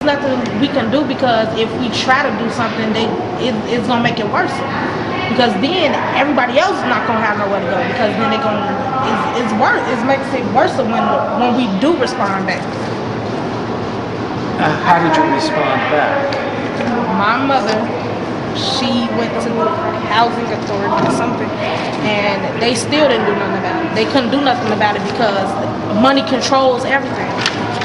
Nothing we can do, because if we try to do something, it's gonna make it worse. Because then everybody else is not gonna have nowhere to go, because then it's worse. It makes it worse when we do respond back. How did you respond back? My mother, she went to the housing authority or something, and they still didn't do nothing about it. They couldn't do nothing about it because money controls everything.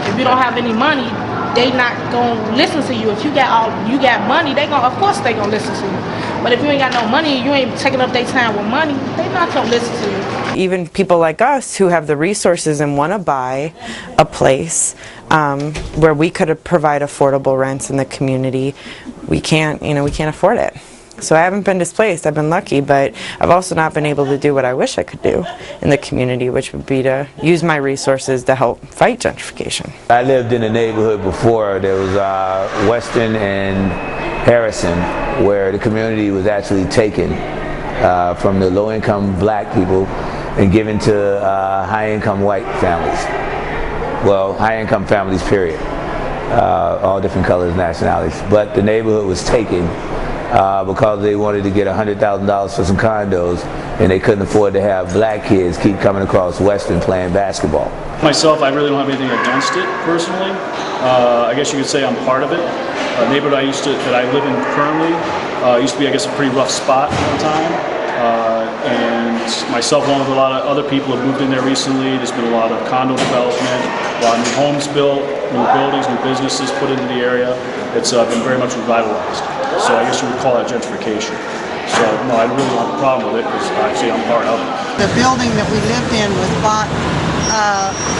If you don't have any money, they not gonna listen to you. If you got money, of course they gonna listen to you. But if you ain't got no money, you ain't taking up their time with money, they not gonna listen to you. Even people like us who have the resources and want to buy a place where we could provide affordable rents in the community, we can't afford it. So I haven't been displaced. I've been lucky, but I've also not been able to do what I wish I could do in the community, which would be to use my resources to help fight gentrification. I lived in a neighborhood before. There was Western and Harrison, where the community was actually taken from the low-income black people and given to high-income white families. Well, high-income families, period. All different colors, nationalities. But the neighborhood was taken because they wanted to get $100,000 for some condos, and they couldn't afford to have black kids keep coming across Western playing basketball. Myself, I really don't have anything against it personally. I guess you could say I'm part of it. A neighborhood that I live in currently used to be, I guess, a pretty rough spot at one time. And myself, along with a lot of other people, have moved in there recently. There's been a lot of condo development, a lot of new homes built, new buildings, new businesses put into the area. It's been very much revitalized. So I guess you would call that gentrification. So no, I really don't have a problem with it, because actually I'm part of it. The building that we lived in was bought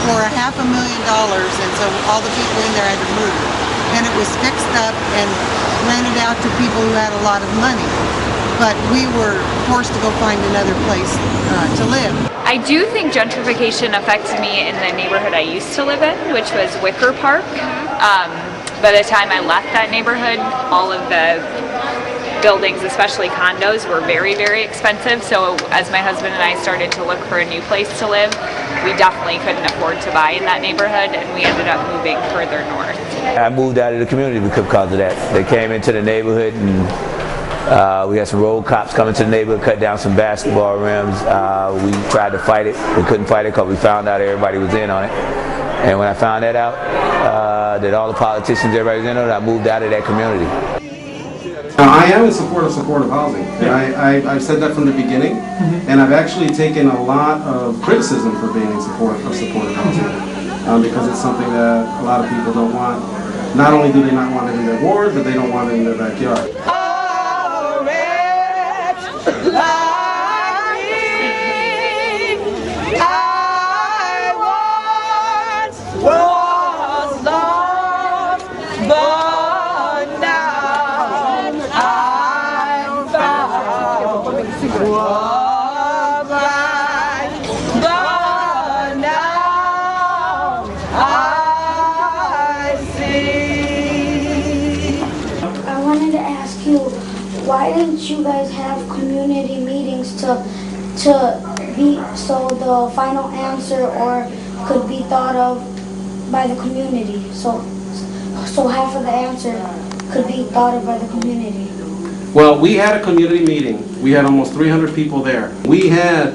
for $500,000, and so all the people in there had to move. And it was fixed up and rented out to people who had a lot of money. But we were forced to go find another place to live. I do think gentrification affected me in the neighborhood I used to live in, which was Wicker Park. By the time I left that neighborhood, all of the buildings, especially condos, were very, very expensive. So as my husband and I started to look for a new place to live, we definitely couldn't afford to buy in that neighborhood, and we ended up moving further north. I moved out of the community because of that. They came into the neighborhood, and we had some road cops coming to the neighborhood, cut down some basketball rims. We tried to fight it. We couldn't fight it because we found out everybody was in on it. And when I found that out, that all the politicians, everybody was in on it, I moved out of that community. I am in support of supportive housing, and I've said that from the beginning, and I've actually taken a lot of criticism for being in support of supportive housing, because it's something that a lot of people don't want. Not only do they not want it in their ward, but they don't want it in their backyard. Why didn't you guys have community meetings to be so the final answer or could be thought of by the community? So half of the answer could be thought of by the community. Well, we had a community meeting. We had almost 300 people there. We had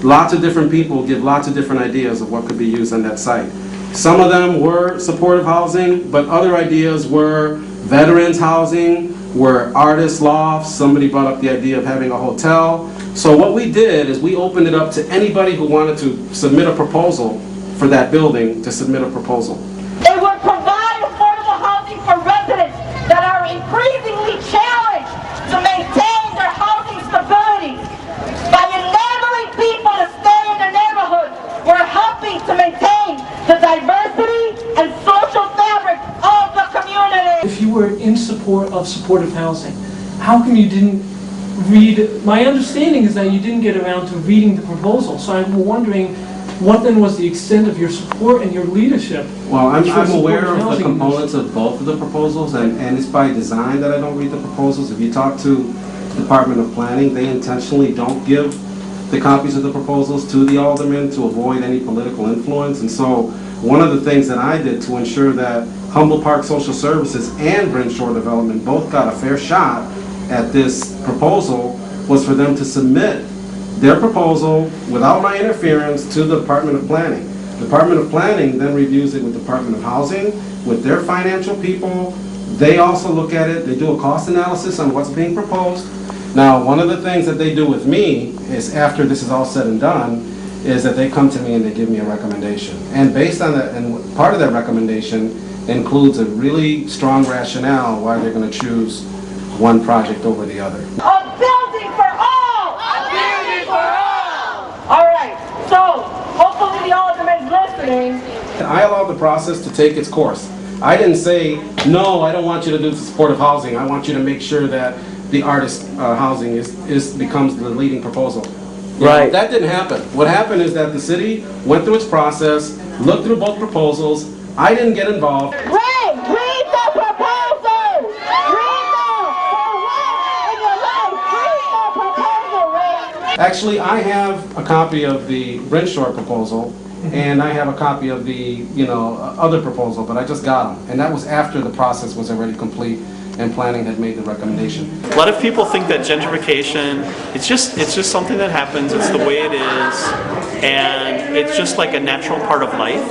lots of different people give lots of different ideas of what could be used on that site. Some of them were supportive housing, but other ideas were veterans housing, were artist lofts. Somebody brought up the idea of having a hotel. So what we did is we opened it up to anybody who wanted to submit a proposal for that building to submit a proposal. It would provide affordable housing for residents that are increasingly challenged to maintain their housing stability. By enabling people to stay in their neighborhoods, we're helping to maintain the diversity and social fabric of the community. If you were in support of supportive housing, how come you didn't read? My understanding is that you didn't get around to reading the proposal, so I'm wondering what then was the extent of your support and your leadership? Well, I'm aware of the components of both of the proposals, and it's by design that I don't read the proposals. If you talk to the Department of Planning, they intentionally don't give the copies of the proposals to the aldermen to avoid any political influence. And so one of the things that I did to ensure that Humboldt Park Social Services and Brinshore Development both got a fair shot at this proposal was for them to submit their proposal without my interference to the Department of Planning. The Department of Planning then reviews it with the Department of Housing, with their financial people. They also look at it, they do a cost analysis on what's being proposed. Now, one of the things that they do with me is after this is all said and done, is that they come to me and they give me a recommendation. And based on that, and part of that recommendation includes a really strong rationale why they're going to choose one project over the other. A building for all! A building for all! All right, so hopefully the alderman is listening. I allowed the process to take its course. I didn't say, no, I don't want you to do supportive housing. I want you to make sure that the artist housing becomes the leading proposal. Right. That didn't happen. What happened is that the city went through its process, looked through both proposals. I didn't get involved. Ray, read the proposal! Read them! For once in your life, read the proposal, Ray! Actually, I have a copy of the Brinshore proposal, and I have a copy of the, other proposal, but I just got them. And that was after the process was already complete and planning had made the recommendation. A lot of people think that gentrification, it's just something that happens, it's the way it is, and it's just like a natural part of life.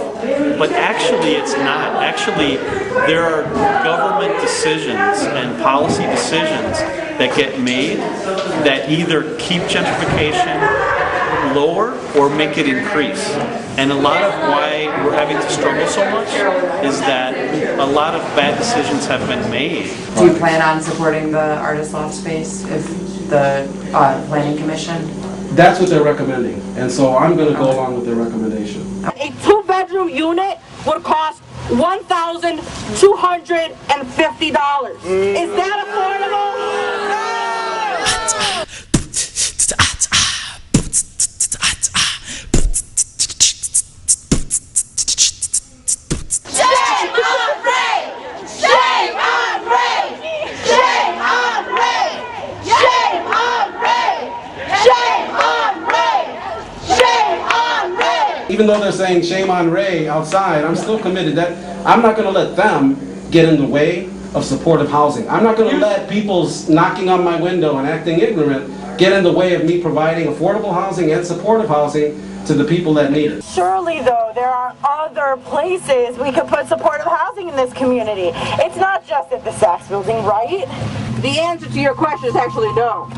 But actually it's not. Actually, there are government decisions and policy decisions that get made that either keep gentrification lower or make it increase. And a lot of why we're having to struggle so much is that a lot of bad decisions have been made. Do you plan on supporting the Artist Loft space if the Planning Commission? That's what they're recommending, and so I'm going to go along with their recommendation. A two-bedroom unit would cost $1,250. Is that affordable? Even though they're saying shame on Ray outside, I'm still committed that I'm not going to let them get in the way of supportive housing. I'm not going to let people's knocking on my window and acting ignorant get in the way of me providing affordable housing and supportive housing to the people that need it. Surely, though, there are other places we could put supportive housing in this community. It's not just at the Saks building, right? The answer to your question is actually no.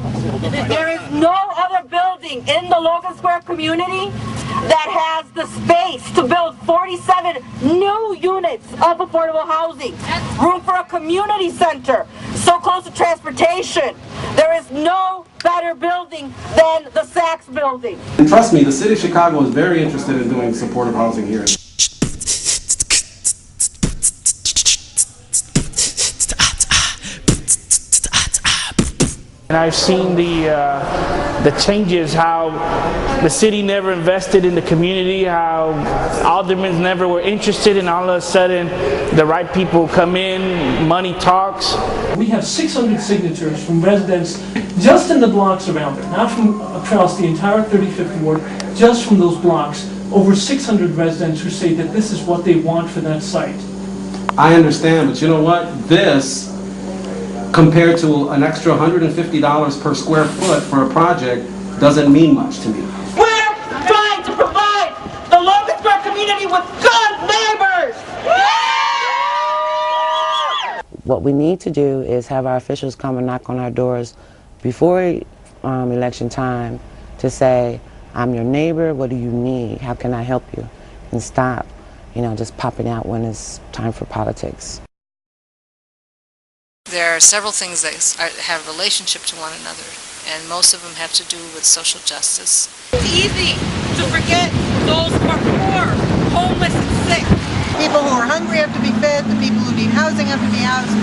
There is no other building in the Logan Square community that has the space to build 47 new units of affordable housing. Room for a community center, so close to transportation. There is no better building than the Saks building. And trust me, the city of Chicago is very interested in doing supportive housing here. And I've seen the changes, how the city never invested in the community, how aldermen never were interested, and all of a sudden the right people come in, money talks. We have 600 signatures from residents just in the blocks around it, not from across the entire 35th ward, just from those blocks. Over 600 residents who say that this is what they want for that site. I understand, but you know what? This, compared to an extra $150 per square foot for a project, doesn't mean much to me. We're trying to provide the Logan Square community with good neighbors! What we need to do is have our officials come and knock on our doors before election time to say, I'm your neighbor, what do you need? How can I help you? And stop, just popping out when it's time for politics. There are several things that have a relationship to one another, and most of them have to do with social justice. It's easy to forget those who are poor, homeless, and sick. People who are hungry have to be fed, the people who need housing have to be housed.